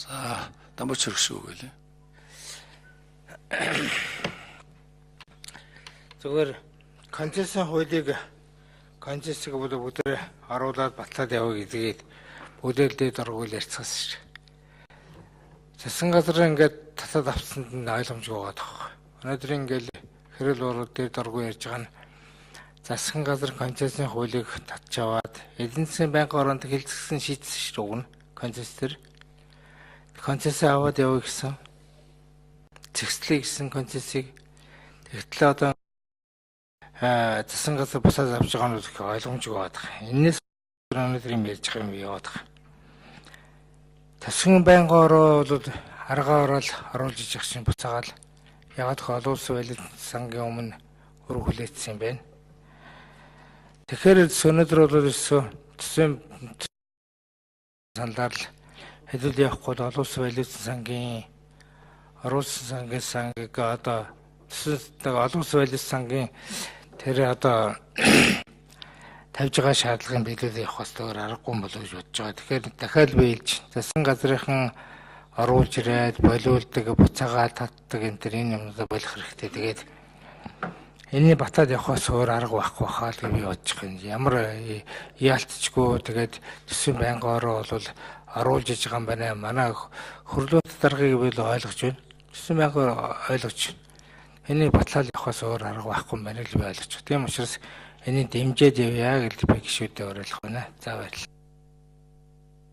За дамбач хөргөшөө гэлээ. Зүгээр концессийн хуулийг концессиг бүгдээ оруулаад батлаад яваа гэдгийг бүдээлдээ дургуул ярьцгаасан шүү. Засгийн газар ингээд татаад авсанд нь ойлгомжгүй байгаа тоххой. Өнөөдөр ингээд хэрэл урууд дээр дургуул ярьж байгаа нь засгийн газар концессийн хуулийг татж аваад эдийн засгийн байнгын оронд хэлцсэн шийдсэн шүү дээ. Концесс төр концесс аваад яваа гэсэн зэгслэе гэсэн концессыг тэгтлээ одоо засгийн газар бусаад авч байгаа нь их ойлгомжгүй байдаг. Энээс өнөөдөр юм ярьж байгаа юм яваад байгаа. Засгийн байнгын ороо бол аргаа ороод оруулж ижих чинь буцаагаал ягаад гэвэл олон улсын валют сангийн өмнө хөрөг хүлээсэн юм байна. Тэгэхээр өнөөдөр бол төсвийн саналаар л хэдүүл явахгүй олон улсын валют сангийн оруулсан сангийг одоо олон улсын валют сангийн тэр одоо тавьж байгаа шаардлагын биелүүлээ явах хэвээр аргагүй болов гэж бодож байгаа. Тэгэхээр дахиад биелж засгийн газрынхан оруулж ирээд болиулдаг, буцаагаа татдаг энэ юмнуудаа болох хэрэгтэй. Тэгээд энэний батаад явахаас өөр арга байхгүй хаа л гэж би бодож байна. Ямар яалтчгүй тэгээд төсвийн байнгын ороо бол оруулж иж байгаа юм байна. Манай хөрлөөлт даргаыг би л ойлгож байна. Төсвийн байнгын ойлгож байна. Энийг батлаад явахаас өөр арга байхгүй юм байна л би ойлгож байна. Тийм учраас энийг дэмжиж явъя гэж би гişүүдээ уриалах байна. За баярлалаа.